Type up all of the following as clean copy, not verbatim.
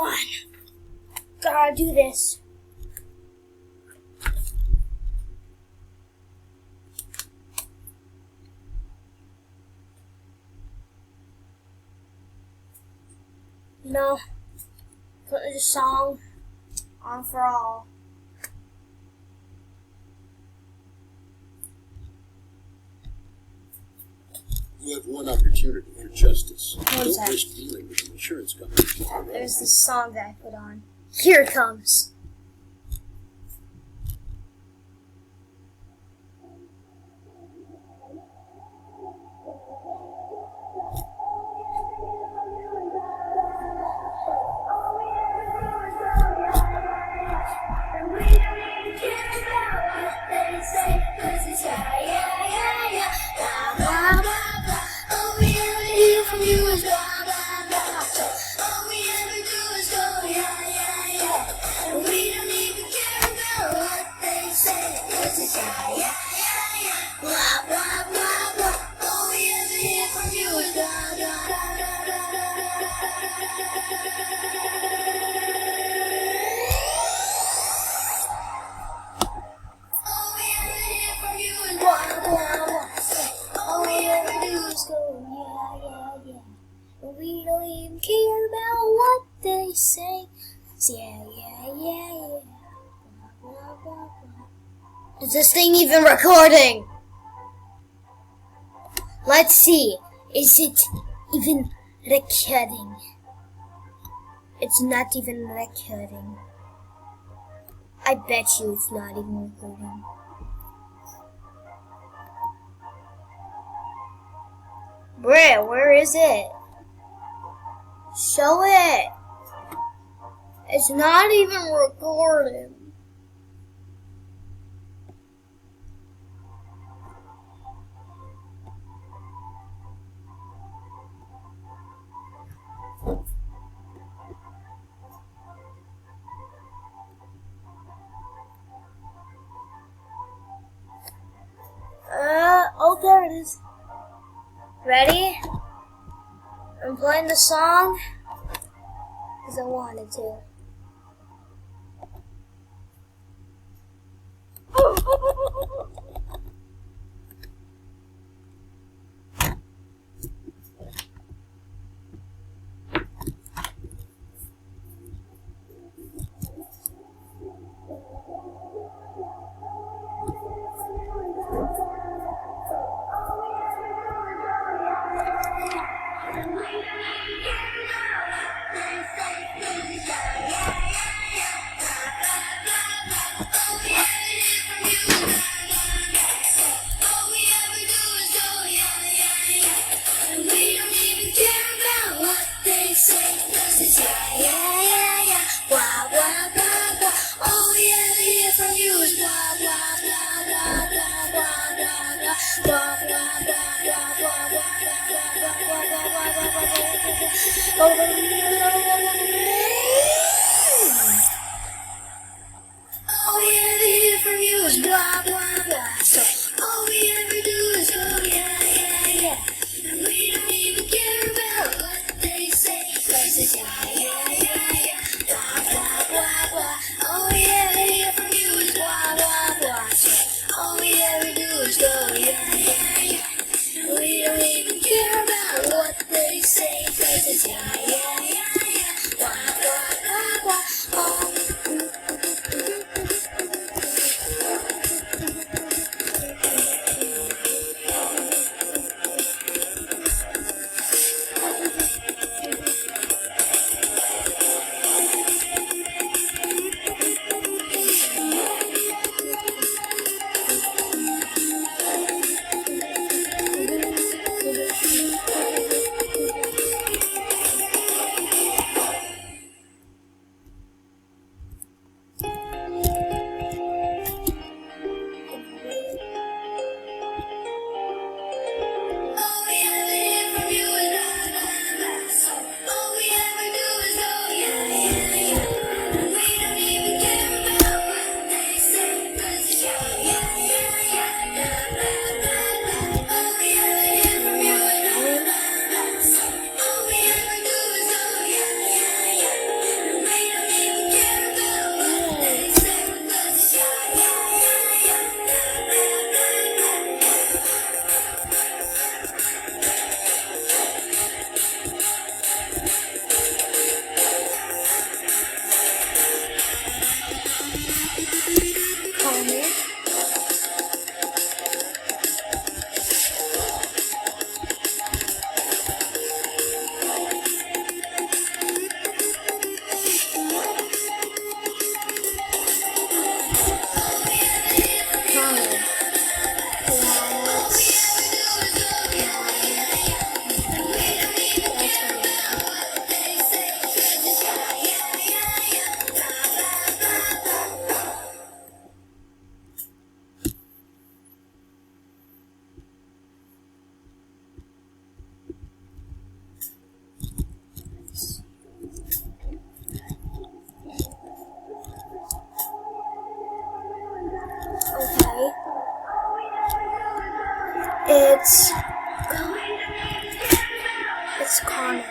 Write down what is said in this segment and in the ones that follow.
on. Gotta do this. No. Put the song on for all. You have one opportunity for justice. What is Don't that? risk dealing with the insurance company. There's this song that I put on. Here it comes. We don't even care about what they say. Yeah, yeah, yeah, yeah. Blah, blah, blah, blah. Is this thing even recording? Let's see. Is it even recording? It's not even recording. I bet you it's not even recording. Bruh, where is it? Show it. It's not even recording. Oh, there it is. Ready? I'm playing the song because I wanted to. All we ever hear from you is blah, blah, blah. So all we ever do is go, yeah, yeah, yeah. And we don't even care about what they say. 'Cause it's yeah, yeah, yeah, yeah. Blah, blah, blah, blah. All we ever hear from you is blah, blah, blah. So all we ever do is go, yeah, yeah, yeah. And we don't even care about what they say. 'Cause it's yeah, yeah. It's Connor.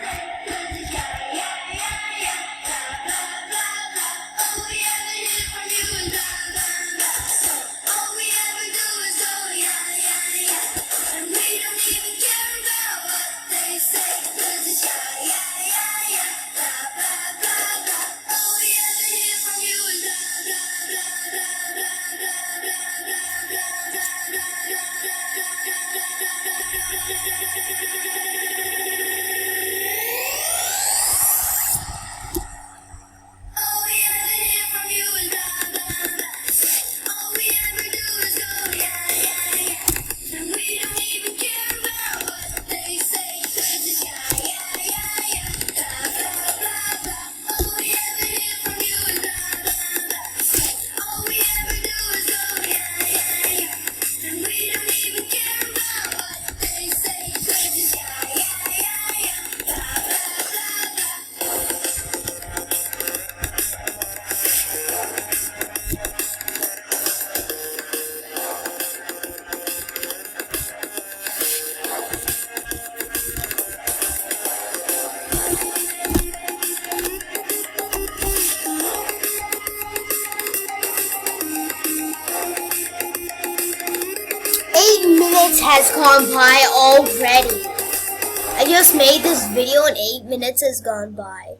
Has gone by already. I just made this video and 8 minutes has gone by.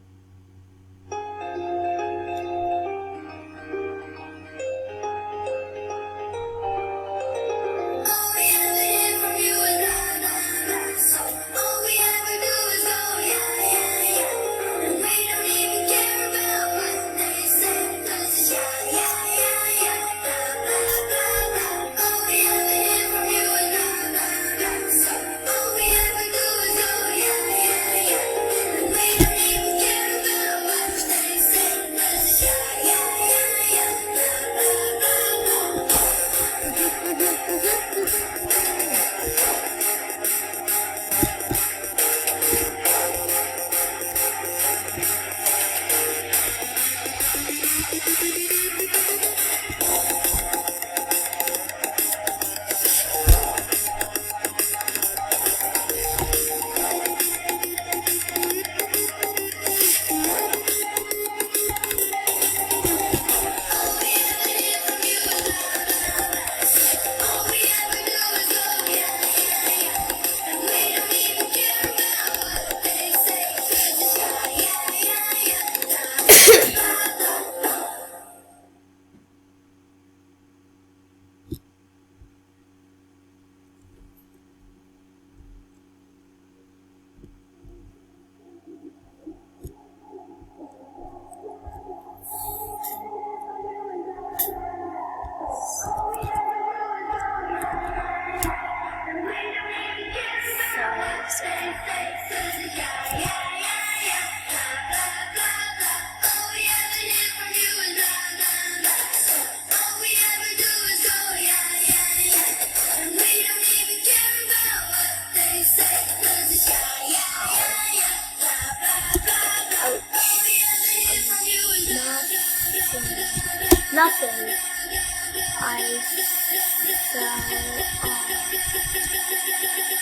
Nothing.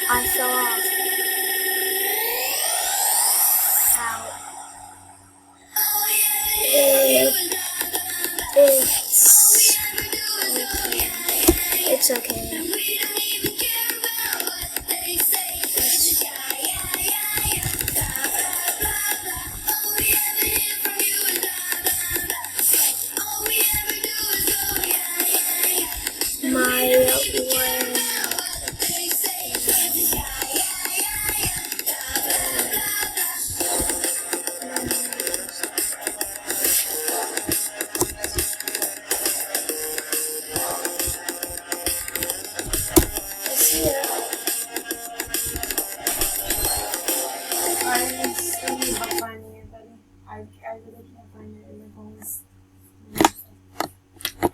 I fell off. How? It's okay. I really can't find it in my phone.